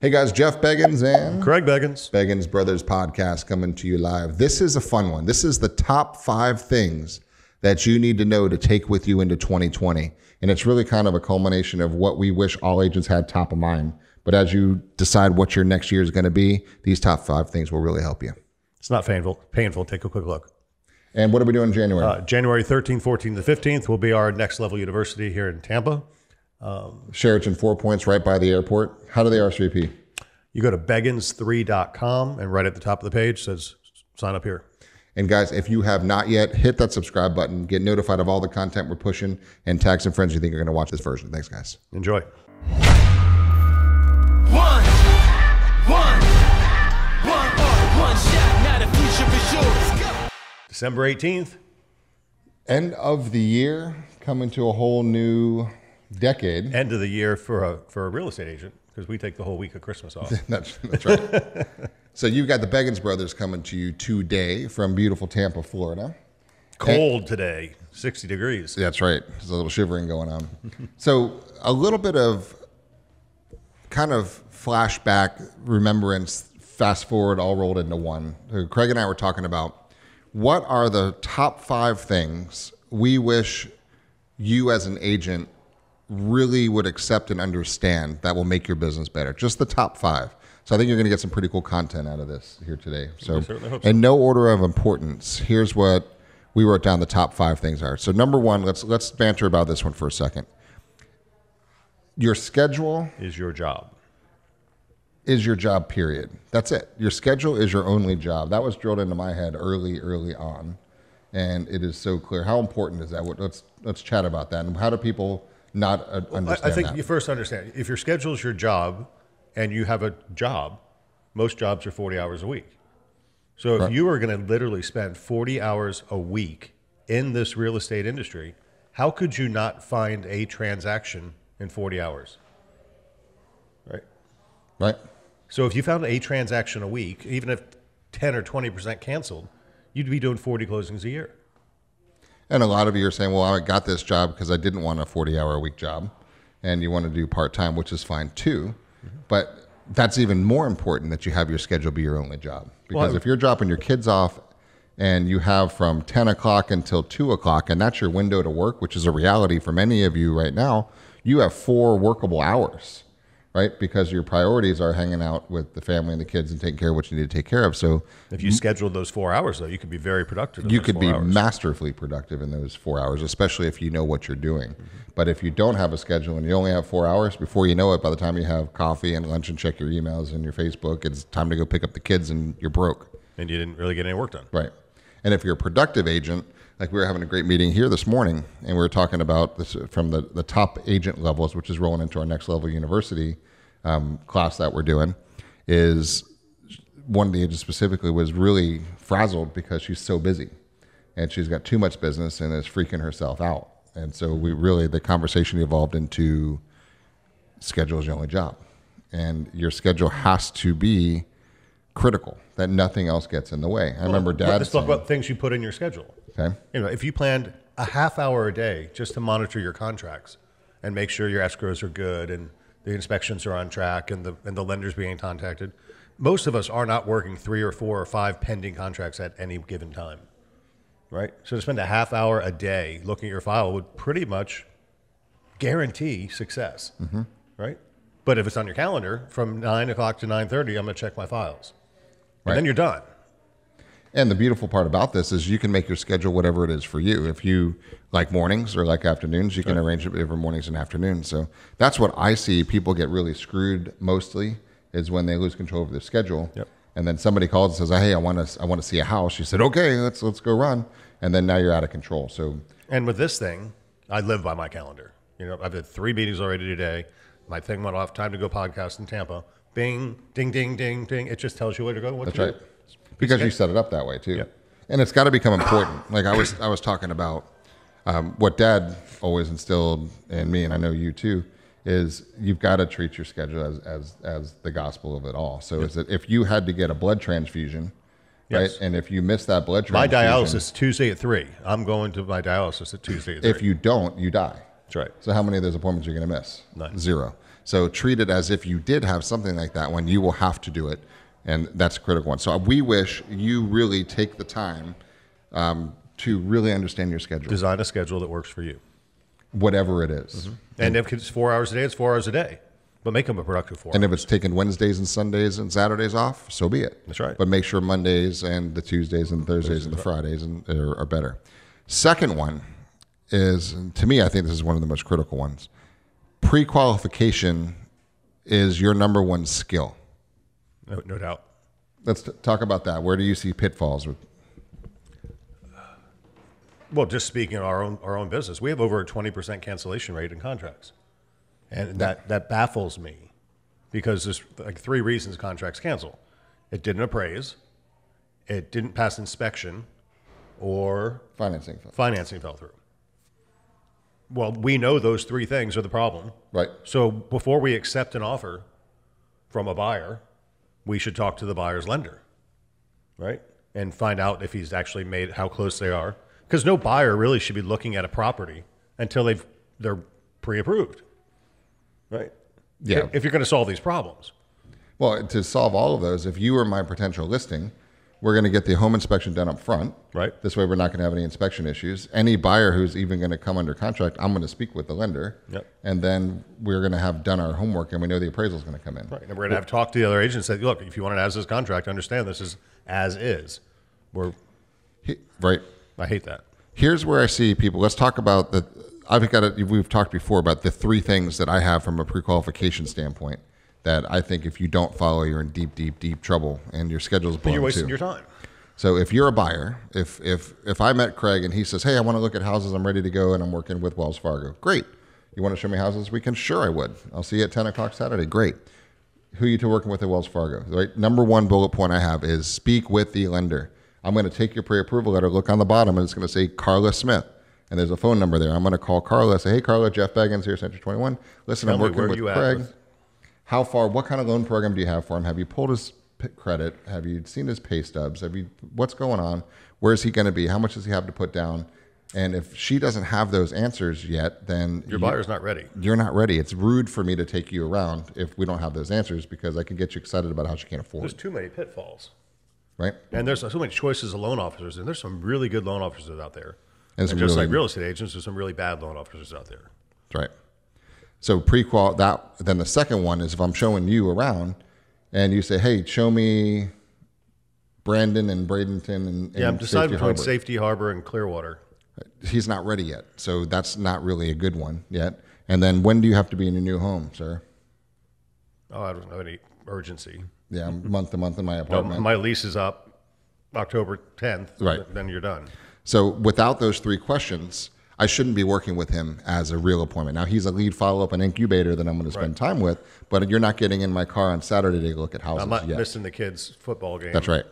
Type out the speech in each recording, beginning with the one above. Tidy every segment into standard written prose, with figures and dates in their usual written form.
Hey guys, Jeff Beggins and Craig Beggins. Beggins Brothers podcast coming to you live. This is a fun one. This is the top 5 things that you need to know to take with you into 2020. And it's really kind of a culmination of what we wish all agents had top of mind. But as you decide what your next year is going to be, these top 5 things will really help you. It's not painful. Take a quick look. And what are we doing in January? January 13th, 14th, and 15th will be our Next Level University here in Tampa. Sheraton 4 Points right by the airport. How do they RSVP? You go to beggins3.com and right at the top of the page says sign up here. And guys, if you have not yet, hit that subscribe button, get notified of all the content we're pushing, and tag some friends you think are going to watch this version. Thanks, guys. Enjoy. One shot, now the future is yours. Go. December 18th. End of the year, coming to a whole new decade. End of the year for a real estate agent, because we take the whole week of Christmas off. That's right. So you've got the Beggins brothers coming to you today from beautiful Tampa, Florida. Cold today, 60 degrees. That's right. There's a little shivering going on. So a little bit of kind of flashback, remembrance, fast forward, all rolled into one. Craig and I were talking about what are the top 5 things we wish you as an agent really would accept and understand that will make your business better. Just the top 5. So I think you're going to get some pretty cool content out of this here today. So, I certainly hope so. In no order of importance, here's what we wrote down the top 5 things are. So number 1, let's banter about this one for a second. Your schedule Is your job. is your job, period. That's it. Your schedule is your only job. That was drilled into my head early on. And it is so clear. How important is that? Let's chat about that. And how do people not understand I think that? you first understand, if your schedule is your job and you have a job, most jobs are 40 hours a week. So if you are going to literally spend 40 hours a week in this real estate industry, how could you not find a transaction in 40 hours? Right? So if you found a transaction a week, even if 10 or 20% canceled, you'd be doing 40 closings a year. And a lot of you are saying, well, I got this job because I didn't want a 40-hour-a-week job, and you want to do part-time, which is fine too. Mm-hmm. But that's even more important that you have your schedule be your only job. Because if you're dropping your kids off and you have from 10 o'clock until 2 o'clock, and that's your window to work, which is a reality for many of you right now, you have 4 workable hours, right? Because your priorities are hanging out with the family and the kids and taking care of what you need to take care of. So if you scheduled those 4 hours, though, you could be very productive. You could be masterfully productive in those 4 hours, especially if you know what you're doing. Mm-hmm. But if you don't have a schedule and you only have 4 hours, before you know it, by the time you have coffee and lunch and check your emails and your Facebook, it's time to go pick up the kids and you're broke. And you didn't really get any work done. Right. And if you're a productive agent, like we were having a great meeting here this morning, and we were talking about this from the top agent levels, which is rolling into our Next Level University class that we're doing, is one of the agents specifically was really frazzled because she's so busy and she's got too much business and is freaking herself out. And so the conversation evolved into schedule is your only job. And your schedule has to be critical, that nothing else gets in the way. I remember Dad Let's talk about things you put in your schedule. Okay. If you planned a half hour a day just to monitor your contracts and make sure your escrows are good and the inspections are on track and the lenders being contacted, most of us are not working 3 or 4 or 5 pending contracts at any given time, right? So to spend a half hour a day looking at your file would pretty much guarantee success, right? But if it's on your calendar from 9 o'clock to 9:30, I'm going to check my files. And then you're done. And the beautiful part about this is you can make your schedule whatever it is for you. If you like mornings or like afternoons, you can arrange it for mornings and afternoons. So that's what I see people get really screwed mostly, is when they lose control of their schedule. Yep. And then somebody calls and says, hey, I want to see a house. You said, okay, let's go run. And then now you're out of control. So, and with this thing, I live by my calendar. I've had 3 meetings already today. My thing went off, time to go podcast in Tampa. Bing, ding, ding, ding, ding. It just tells you where to go. That's right. Because you set it up that way too. Yep. And it's got to become important. Like I was talking about what Dad always instilled in me, and I know you too, is you've got to treat your schedule as the gospel of it all. So is that if you had to get a blood transfusion, right? And if you miss that blood transfusion. My dialysis is Tuesday at 3. I'm going to my dialysis at Tuesday at 3. If you don't, you die. That's right. So how many of those appointments are you going to miss? None. 0. So treat it as if you did have something like that when you will have to do it. And that's a critical one. So we wish you really take the time to really understand your schedule. Design a schedule that works for you. Whatever it is. Mm-hmm. And if it's 4 hours a day, it's 4 hours a day. But make them a productive 4 hours. And if it's taking Wednesdays and Sundays and Saturdays off, so be it. That's right. But make sure Mondays and the Tuesdays and Thursdays and the Fridays are better. Second one is, to me, I think this is one of the most critical ones. Pre-qualification is your number one skill. No doubt. Let's talk about that. Where do you see pitfalls with? Well, just speaking of our own business, we have over a 20% cancellation rate in contracts. And that baffles me because there's like 3 reasons contracts cancel. It didn't appraise, it didn't pass inspection, or Financing fell through. Well, we know those 3 things are the problem. Right. So before we accept an offer from a buyer, we should talk to the buyer's lender, right? And find out if he's actually made, how close they are. Because no buyer really should be looking at a property until they're pre-approved, right? Yeah. If you're going to solve these problems. Well, to solve all of those, if you were my potential listing, we're going to get the home inspection done up front. Right. This way we're not going to have any inspection issues. Any buyer who's even going to come under contract, I'm going to speak with the lender. Yep. And then we're going to have done our homework and we know the appraisal is going to come in. Right. And we're going to have talked to the other agent and say, look, if you want an as-is contract, understand this is as is. Right. I hate that. Here's where I see people. Let's talk about we've talked before about the 3 things that I have from a pre-qualification standpoint that I think if you don't follow, you're in deep, deep, deep trouble and your schedule's blown. But you're wasting too. your time. So if you're a buyer, if I met Craig and he says, hey, I want to look at houses, I'm ready to go, and I'm working with Wells Fargo. Great. You want to show me houses this weekend? Sure, I would. I'll see you at 10 o'clock Saturday. Great. Who are you working with at Wells Fargo? Right. Number 1 bullet point I have is speak with the lender. I'm going to take your pre-approval letter, look on the bottom, and it's going to say Carla Smith. And there's a phone number there. I'm going to call Carla, say, hey, Carla, Jeff Beggins here, Century 21. Listen, I'm working with Craig. How far, what kind of loan program do you have for him? Have you pulled his credit? Have you seen his pay stubs? What's going on? Where is he going to be? How much does he have to put down? And if she doesn't have those answers yet, then your buyer's not ready. You're not ready. It's rude for me to take you around if we don't have those answers because I can get you excited about how she can't afford. There's too many pitfalls. Right. And there's so many choices of loan officers, and there's some really good loan officers out there. And just really, like real estate agents, there's some really bad loan officers out there. That's right. So pre-qual that. Then the second one is if I'm showing you around, and you say, "Hey, show me Brandon and Bradenton and I'm deciding between Safety Harbor and Clearwater." He's not ready yet, so that's not really a good one yet. And then when do you have to be in your new home, sir? Oh, I don't know any urgency. Yeah, month to month in my apartment. No, my lease is up October 10th. Right. Then you're done. So without those 3 questions, I shouldn't be working with him as a real appointment. Now, he's a lead follow-up and incubator that I'm going to spend time with, but you're not getting in my car on Saturday to look at houses I'm not yet. missing the kids' football game. That's right.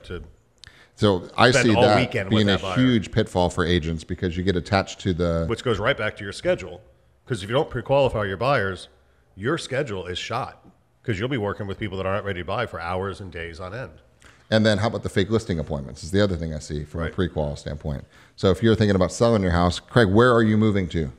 So I see that being a huge pitfall for agents because you get attached to the... Which goes right back to your schedule. Because if you don't pre-qualify your buyers, your schedule is shot. Because you'll be working with people that aren't ready to buy for hours and days on end. And then how about the fake listing appointments is the other thing I see from a pre-qual standpoint. So if you're thinking about selling your house, Craig, where are you moving to?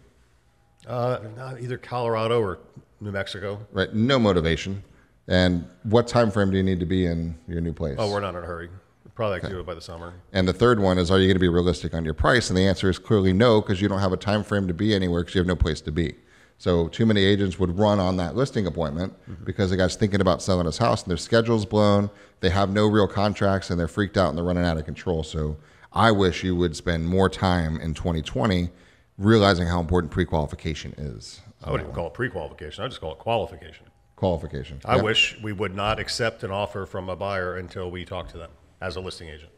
Either Colorado or New Mexico. Right, no motivation. And what time frame do you need to be in your new place? Oh, we're not in a hurry. We'd probably like to do it by the summer. And the third one is, are you going to be realistic on your price? And the answer is clearly no, because you don't have a time frame to be anywhere because you have no place to be. So too many agents would run on that listing appointment because the guy's thinking about selling his house and their schedule's blown. They have no real contracts and they're freaked out and they're running out of control. So I wish you would spend more time in 2020 realizing how important pre-qualification is. I wouldn't even call it pre-qualification. I just call it qualification. Qualification. I wish we would not accept an offer from a buyer until we talk to them as a listing agent.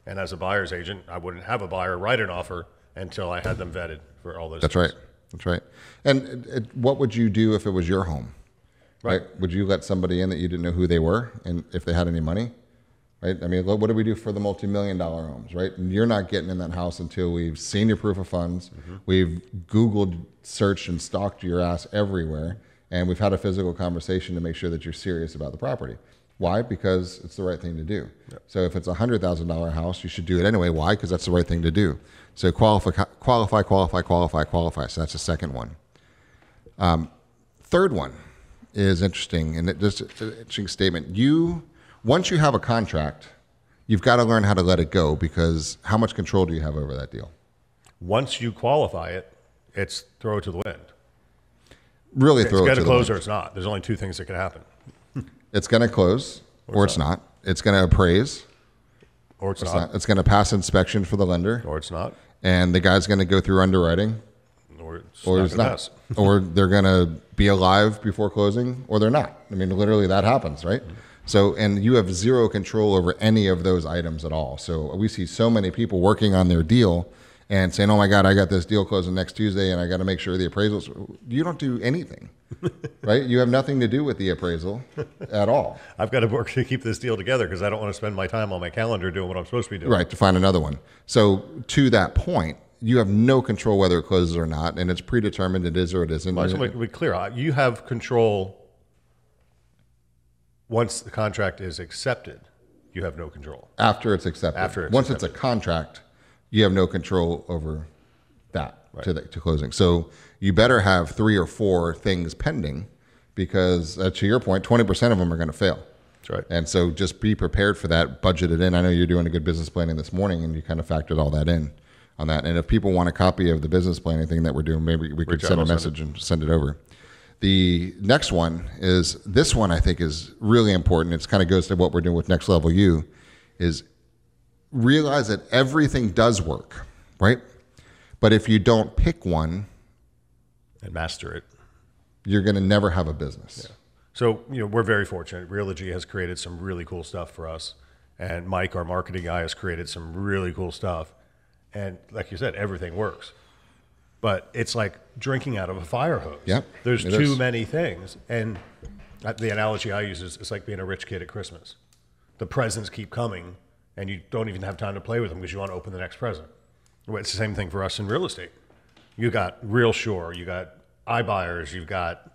And as a buyer's agent, I wouldn't have a buyer write an offer until I had them vetted for all those That's things. right. That's right. And what would you do if it was your home? Right. Would you let somebody in that you didn't know who they were and if they had any money? Right. I mean, what do we do for the multi-million-dollar homes? Right. And you're not getting in that house until we've seen your proof of funds. We've Googled, searched, and stalked your ass everywhere. And we've had a physical conversation to make sure that you're serious about the property. Why? Because it's the right thing to do. Yep. So if it's a $100,000 house, you should do it anyway. Why? Because that's the right thing to do. So qualify. So that's the second one. is interesting, and it's an interesting statement. Once you have a contract, you've got to learn how to let it go, because how much control do you have over that deal? Once you qualify it, it's throw it to the wind. Really It's throw it going to to the close wind. or it's not. There's only two things that can happen. It's going to close or it's not. It's going to appraise. Or it's not. It's going to pass inspection for the lender, Or it's not. and the guy's going to go through underwriting, Or it's or not it's gonna not. pass. Or they're going to be alive before closing, or they're not. I mean, literally that happens, right? So, and you have zero control over any of those items at all. So we see so many people working on their deal and saying, oh my God, I got this deal closing next Tuesday and I got to make sure the appraisals. You don't do anything, right? You have nothing to do with the appraisal at all. I've got to work to keep this deal together because I don't want to spend my time on my calendar doing what I'm supposed to be doing. Right, to find another one. So to that point, you have no control whether it closes or not, and it's predetermined it is or it isn't. I just want to be clear. You have control once the contract is accepted. You have no control. After it's accepted. Once it's a contract, you have no control over that to closing. So you better have 3 or 4 things pending, because to your point, 20% of them are going to fail. That's right. And so just be prepared for that, budget it in. I know you're doing a good business planning this morning, and you kind of factored all that in on that. And if people want a copy of the business planning thing that we're doing, maybe we could send a message and send it over. The next one is, this one I think is really important. It kind of goes to what we're doing with Next Level U, is realize that everything does work, right? But if you don't pick one And master it. you're going to never have a business. Yeah. So, we're very fortunate. Realty has created some really cool stuff for us. And Mike, our marketing guy, has created some really cool stuff. And like you said, everything works. But it's like drinking out of a fire hose. Yep, There's it too is. many things. And the analogy I use is it's like being a rich kid at Christmas. The presents keep coming, and you don't even have time to play with them because you want to open the next present. Well, it's the same thing for us in real estate. You got RealSure, you got iBuyers, you've got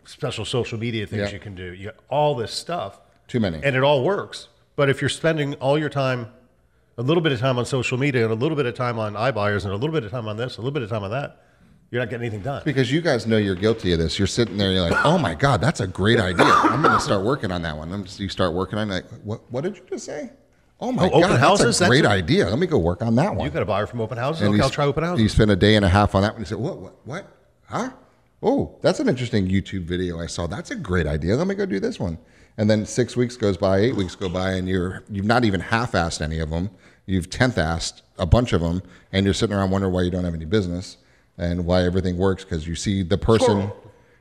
special social media things Yeah. you can do. You got all this stuff. Too many. And it all works. But if you're spending all your time, a little bit of time on social media and a little bit of time on iBuyers and a little bit of time on this, a little bit of time on that, you're not getting anything done. Because you guys know you're guilty of this. You're sitting there, you're like, oh my God, that's a great idea. I'm going to start working on that one. You start working on it, like, what did you just say? Oh my open God, houses? that's a great idea. Let me go work on that one. You got a buyer from open houses? And Okay, you I'll try open houses. You spend a day and a half on that one. You say, what? Huh? Oh, that's an interesting YouTube video I saw. That's a great idea. Let me go do this one. And then 6 weeks goes by, 8 weeks go by, and you've not even half-assed any of them. You've 10th-assed a bunch of them, and you're sitting around wondering why you don't have any business and why everything works, because you see the person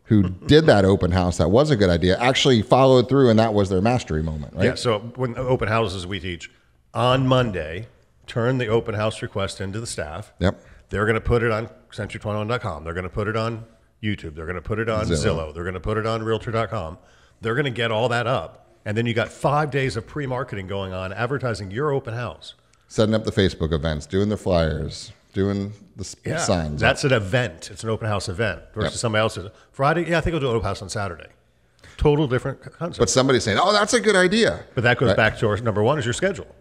who did that open house, that was a good idea, actually followed through, and that was their mastery moment, right? Yeah, so when open houses we teach, on Monday, turn the open house request into the staff. Yep. They're going to put it on century21.com. They're going to put it on YouTube. They're going to put it on Zillow. They're going to put it on Realtor.com. They're going to get all that up. And then you got 5 days of pre-marketing going on, advertising your open house. Setting up the Facebook events, doing the flyers, doing the signs. That's an event. It's an open house event versus somebody else's. Friday, I think I'll do an open house on Saturday. Total different concept. But somebody's saying, oh, that's a good idea. But that goes back to our number one is your schedule.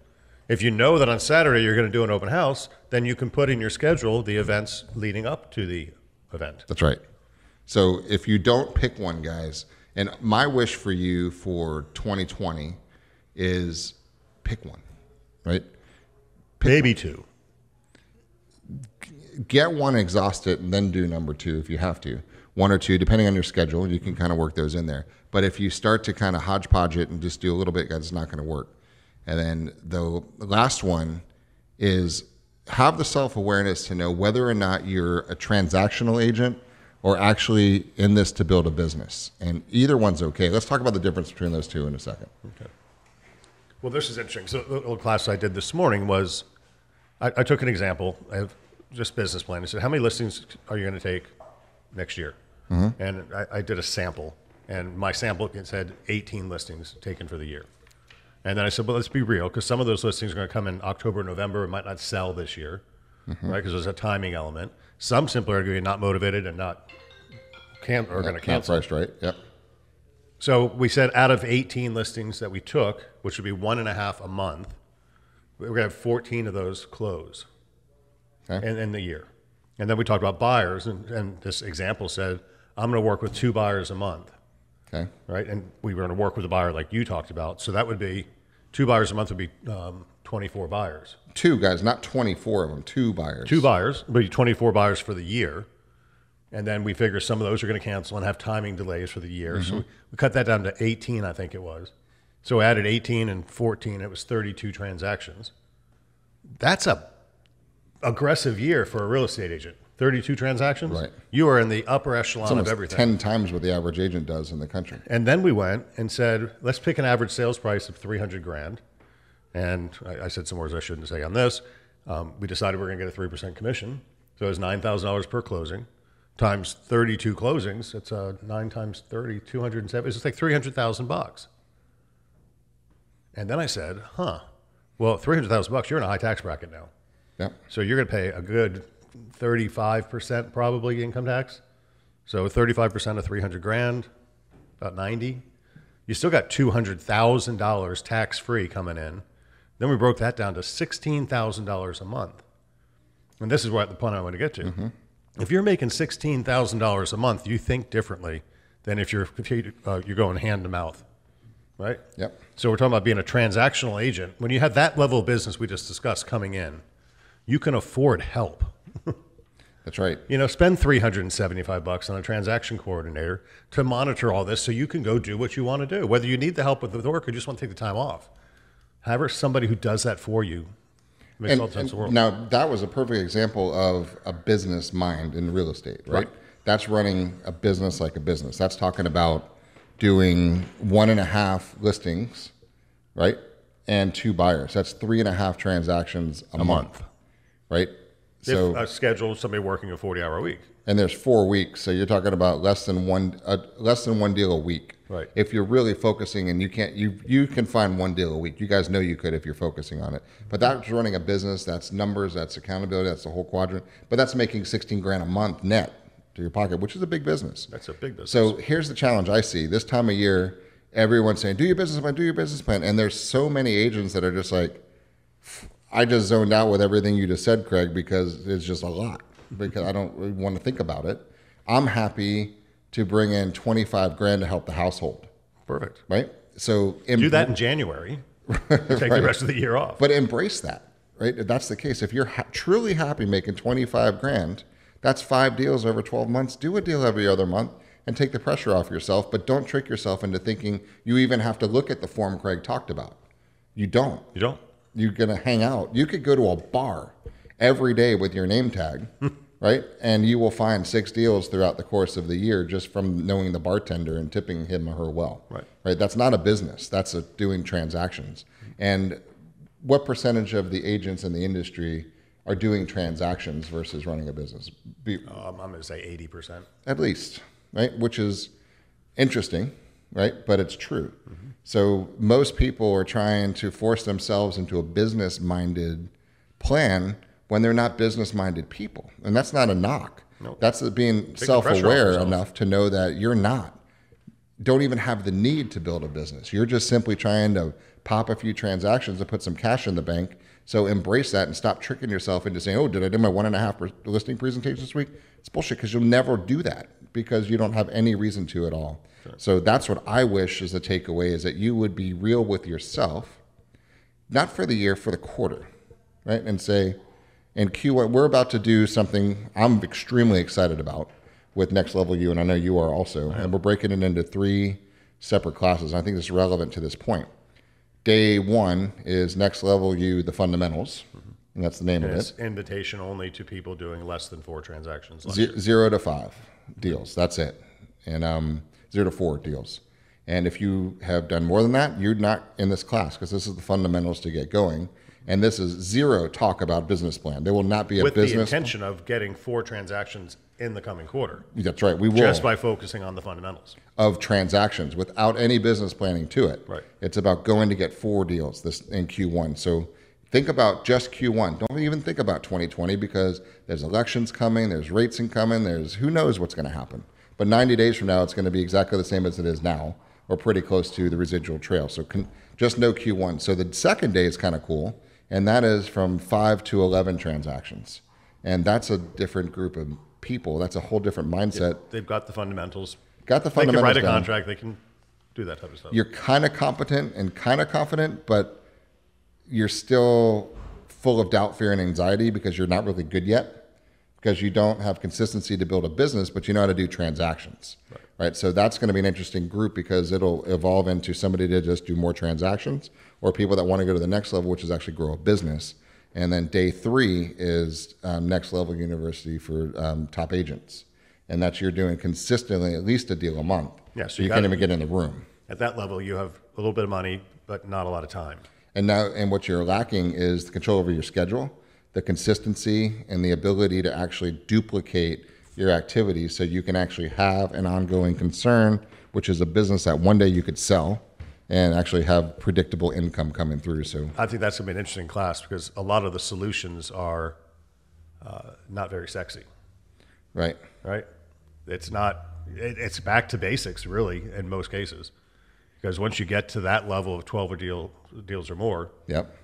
If you know that on Saturday you're going to do an open house, then you can put in your schedule the events leading up to the event. That's right. So if you don't pick one, guys, and my wish for you for 2020 is pick one, right? Maybe two. Get one, exhaust it, and then do number 2 if you have to. 1 or 2, depending on your schedule, you can kind of work those in there. But if you start to kind of hodgepodge it and just do a little bit, guys, it's not going to work. And then the last one is have the self-awareness to know whether or not you're a transactional agent or actually in this to build a business. And either one's okay. Let's talk about the difference between those two in a second. Okay. Well, this is interesting. So the little class I did this morning was, I took an example of just business plan. I said, how many listings are you going to take next year? Mm-hmm. And I did a sample. And my sample said 18 listings taken for the year. And then I said, well, let's be real, because some of those listings are going to come in October, November, and might not sell this year, right? Because there's a timing element. Some simply are going to be not motivated and are going to cancel. Not priced right, yep. So we said out of 18 listings that we took, which would be 1.5 a month, we're going to have 14 of those close in the year. And then we talked about buyers, and this example said, I'm going to work with 2 buyers a month. Okay. right? And we were going to work with a buyer like you talked about. So that would be 2 buyers a month would be 24 buyers. 2 guys, not 24 of them, 2 buyers. 2 buyers, but 24 buyers for the year. And then we figure some of those are going to cancel and have timing delays for the year. So we cut that down to 18, I think it was. So we added 18 and 14. It was 32 transactions. That's a aggressive year for a real estate agent. 32 transactions. Right. You are in the upper echelon It's of almost everything. 10 times what the average agent does in the country. And then we went and said, let's pick an average sales price of 300 grand. And I said some words I shouldn't say on this. We decided we're going to get a 3% commission. So it was $9,000 per closing times 32 closings. It's 9 times 30, 207. It's just like $300,000. And then I said, well, $300,000, you're in a high tax bracket now. Yep. So you're going to pay a good 35% probably income tax. So 35% of 300 grand, about 90. You still got $200,000 tax free coming in. Then we broke that down to $16,000 a month. And this is what the point I want to get to. If you're making $16,000 a month, you think differently than if you're going hand to mouth, right? Yep. So we're talking about being a transactional agent. When you have that level of business we just discussed coming in, you can afford help. That's right. You know, spend $375 on a transaction coordinator to monitor all this so you can go do what you want to do, whether you need the help with the work or just want to take the time off. Have somebody who does that for you. Makes all the sense in the world. Now, that was a perfect example of a business mind in real estate, right? That's running a business like a business. That's talking about doing 1.5 listings, right? And 2 buyers. That's 3.5 transactions a month, right? So a schedule, somebody working a 40-hour week. And there's 4 weeks, so you're talking about less than one deal a week. Right. If you're really focusing, and you can find 1 deal a week. You guys know you could if you're focusing on it. But that's running a business. That's numbers. That's accountability. That's the whole quadrant. But that's making 16 grand a month net to your pocket, which is a big business. That's a big business. So here's the challenge I see this time of year. Everyone's saying, "Do your business plan. Do your business plan." And there's so many agents that are just like, I just zoned out with everything you just said, Craig, because it's just a lot. Because I don't really want to think about it. I'm happy to bring in 25 grand to help the household. Perfect. Right? So Do that in January. Take the rest of the year off. But embrace that, right? If that's the case, if you're truly happy making 25 grand, that's 5 deals over 12 months. Do a deal every other month and take the pressure off yourself. But don't trick yourself into thinking you even have to look at the form Craig talked about. You don't. You don't. You're going to hang out. You could go to a bar every day with your name tag, right? And you will find 6 deals throughout the course of the year just from knowing the bartender and tipping him or her well. Right? That's not a business. That's doing transactions. And what percentage of the agents in the industry are doing transactions versus running a business? I'm going to say 80%. At least, right? Which is interesting, right? But it's true. So most people are trying to force themselves into a business-minded plan when they're not business-minded people. And that's not a knock. Nope. That's being self-aware enough to know that you're don't even have the need to build a business. You're just simply trying to pop a few transactions and put some cash in the bank. So embrace that and stop tricking yourself into saying, oh, did I do my 1.5 listing presentation this week? It's bullshit, because you'll never do that because you don't have any reason to at all. Sure. So that's what I wish is the takeaway, is that you would be real with yourself, not for the year, for the quarter, right? And say, in Q1, we're about to do something I'm extremely excited about with Next Level U, and I know you are also. And we're breaking it into 3 separate classes. I think this is relevant to this point. Day 1 is Next Level U, the fundamentals, and that's the name of it. It's invitation only to people doing less than 4 transactions. 0 to 5 deals, that's it. And 0 to 4 deals. And if you have done more than that, you're not in this class, because this is the fundamentals to get going. And this is 0 talk about business plan. There will not be a business. With the intention of getting 4 transactions in the coming quarter. That's right. We will. Just by focusing on the fundamentals. Of transactions without any business planning to it. Right. It's about going to get 4 deals this in Q1. So think about just Q1. Don't even think about 2020, because there's elections coming, there's rates incoming, there's who knows what's going to happen. But 90 days from now, it's going to be exactly the same as it is now, or pretty close to the residual trail. So just know Q1. So the second day is kind of cool. And that is from 5 to 11 transactions. And that's a different group of people. That's a whole different mindset. They've got the fundamentals got the They can fundamentals write a down. contract. They can do that type of stuff. You're kind of competent and kind of confident, but you're still full of doubt, fear, and anxiety because you're not really good yet, because you don't have consistency to build a business, but you know how to do transactions, right? So that's going to be an interesting group because it'll evolve into somebody to just do more transactions or people that want to go to the next level, which is actually grow a business. And then day 3 is next level university for top agents. And that's you're doing consistently at least a deal a month. Yeah, so you can't even get in the room. At that level, you have a little bit of money, but not a lot of time. And what you're lacking is the control over your schedule, the consistency, and the ability to actually duplicate your activities so you can actually have an ongoing concern, which is a business that one day you could sell and actually have predictable income coming through. So I think that's going to be an interesting class because a lot of the solutions are not very sexy, right. It's not. It's back to basics, really, in most cases. Because once you get to that level of 12 deals or more, Yep.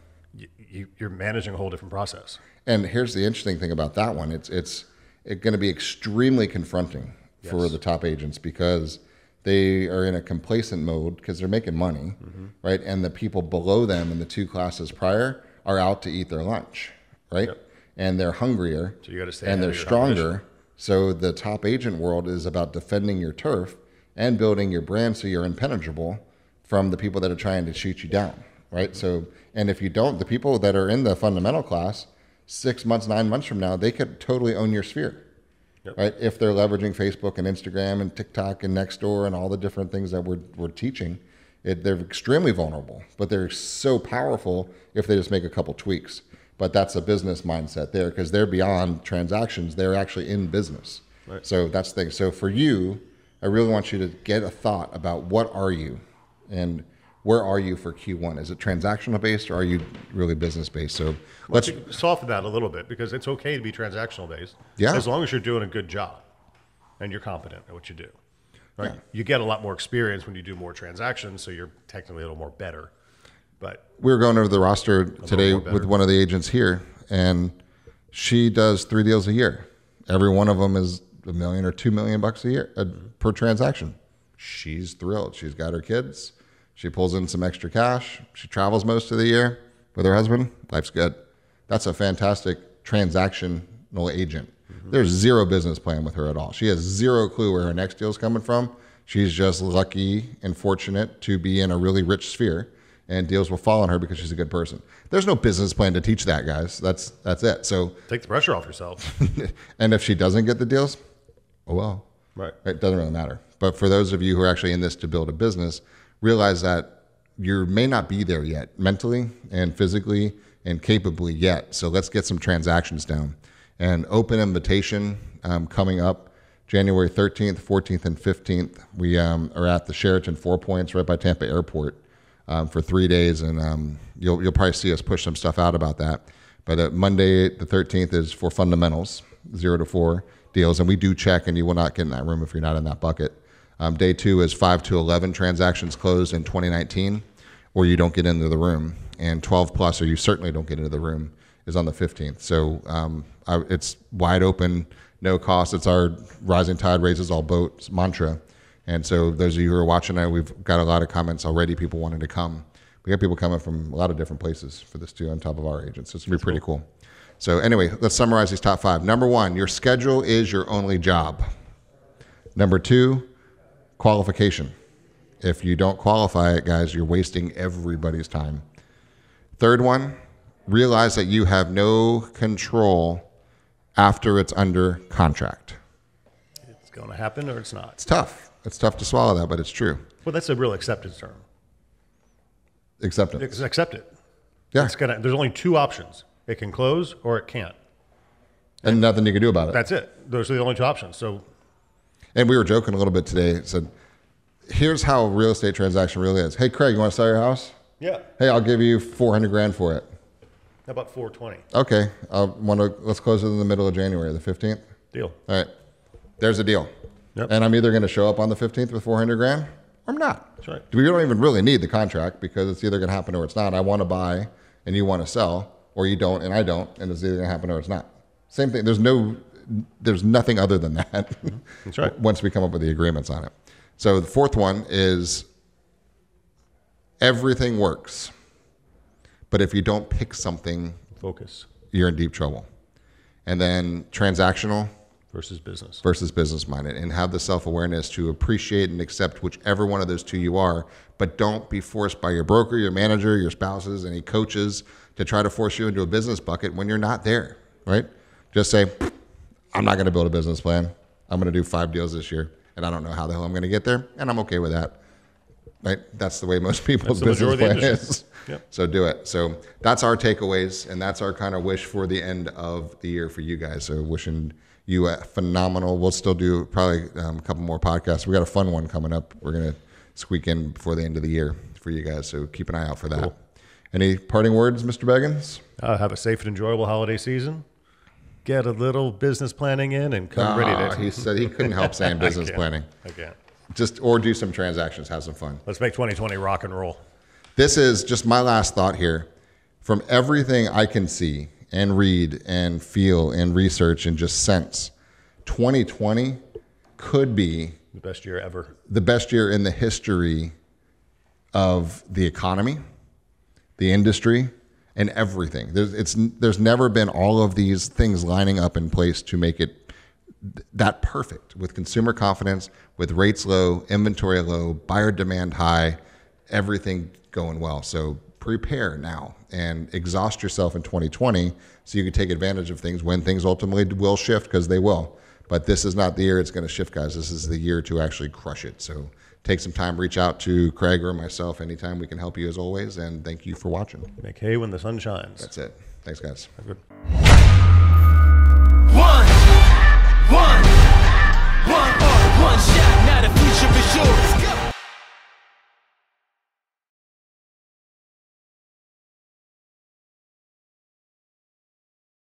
You're managing a whole different process. And here's the interesting thing about that one. It's going to be extremely confronting for the top agents because they are in a complacent mode because they're making money, right? And the people below them in the 2 classes prior are out to eat their lunch, right? Yep. And they're hungrier So you got to stay and ahead they're of your stronger. competition. So the top agent world is about defending your turf and building your brand so you're impenetrable from the people that are trying to shoot you down, right? So, and if you don't, the people that are in the fundamental class, 6 months, 9 months from now, they could totally own your sphere, right? If they're leveraging Facebook and Instagram and TikTok and Nextdoor and all the different things that we're teaching, they're extremely vulnerable, but they're so powerful if they just make a couple tweaks. But that's a business mindset there because they're beyond transactions. They're actually in business. Right. So that's the thing. So for you, I really want you to get a thought about what are you and where are you for Q1? Is it transactional based or are you really business based? So let's Soften that a little bit because it's okay to be transactional based. Yeah. As long as you're doing a good job and you're competent at what you do. Right. Yeah. You get a lot more experience when you do more transactions, so you're technically a little more better. But we were going over the roster today more better. with one of the agents here, and she does 3 deals a year. Every one of them is $1 million or $2 million bucks a year per transaction. She's thrilled. She's got her kids. She pulls in some extra cash. She travels most of the year with her husband. Life's good. That's a fantastic transactional agent. There's zero business plan with her at all. She has zero clue where her next deal is coming from. She's just lucky and fortunate to be in a really rich sphere, and deals will fall on her because she's a good person. There's no business plan to teach that, guys. That's it. So, take the pressure off yourself. and if she doesn't get the deals, oh well. Right. It doesn't really matter. But for those of you who are actually in this to build a business, realize that you may not be there yet, mentally and physically and capably yet. So let's get some transactions down. And open invitation coming up January 13th, 14th, and 15th. We are at the Sheraton 4 Points right by Tampa Airport for 3 days, and you'll probably see us push some stuff out about that. But Monday, the 13th, is for fundamentals, 0 to 4 deals, and we do check, and you will not get in that room if you're not in that bucket. Day 2 is 5 to 11 transactions closed in 2019, or you don't get into the room. And 12 plus, or you certainly don't get into the room, is on the 15th. So it's wide open, no cost. It's our rising tide raises all boats mantra. And so those of you who are watching now, we've got a lot of comments already, people wanting to come. We got people coming from a lot of different places for this too, on top of our agents. So it's going to be pretty cool. So anyway, let's summarize these top 5. Number 1, your schedule is your only job. Number 2, qualification. If you don't qualify it, guys, you're wasting everybody's time. Third one, realize that you have no control after it's under contract. It's going to happen or it's not. It's tough. It's tough to swallow that, but it's true. Well, that's a real acceptance term. Acceptance. Accept it. Yeah. There's only 2 options. It can close or it can't. And nothing you can do about it. That's it. Those are the only 2 options. So, And we were joking a little bit today. Said, here's how a real estate transaction really is. Hey, Craig, you want to sell your house? yeah. Hey, I'll give you $400,000 for it. How about 420? Okay. Let's close it in the middle of January, the 15th. Deal. All right. There's a deal. Yep. And I'm either going to show up on the 15th with $400,000 or I'm not. That's right. We don't even really need the contract because it's either going to happen or it's not. I want to buy and you want to sell, or you don't and I don't, and it's either going to happen or it's not. Same thing. There's nothing other than that. That's right. Once we come up with the agreements on it. So the fourth one is everything works, but if you don't pick something, Focus you're in deep trouble. And then transactional versus business. versus business minded, and have the self-awareness to appreciate and accept whichever one of those two you are, but don't be forced by your broker, your manager, your spouses, any coaches to try to force you into a business bucket when you're not there, right? Just say, I'm not going to build a business plan. I'm going to do 5 deals this year, and I don't know how the hell I'm going to get there, and I'm okay with that. Right? That's the way most people's business plan is. Yep. So do it. So that's our takeaways, and that's our kind of wish for the end of the year for you guys. So wishing you a phenomenal. We'll still do probably a couple more podcasts. We got a fun one coming up. We're going to squeak in before the end of the year for you guys. So keep an eye out for that. Cool. Any parting words, Mr. Beggins? Have a safe and enjoyable holiday season. Get a little business planning in and come ready to. He said he couldn't help saying business planning. I can't. Or do some transactions, have some fun. Let's make 2020 rock and roll. This is just my last thought here. From everything I can see and read and feel and research and just sense, 2020 could be The best year ever. the best year in the history of the economy, the industry, and everything. There's never been all of these things lining up in place to make it that perfect, with consumer confidence, with rates low, inventory low, buyer demand high, everything going well. So prepare now and exhaust yourself in 2020 so you can take advantage of things when things ultimately will shift, because they will. But this is not the year it's going to shift, guys. This is the year to actually crush it. So take some time, reach out to Craig or myself anytime. We can help you as always. And thank you for watching. Make hay when the sun shines. That's it. Thanks, guys. Good.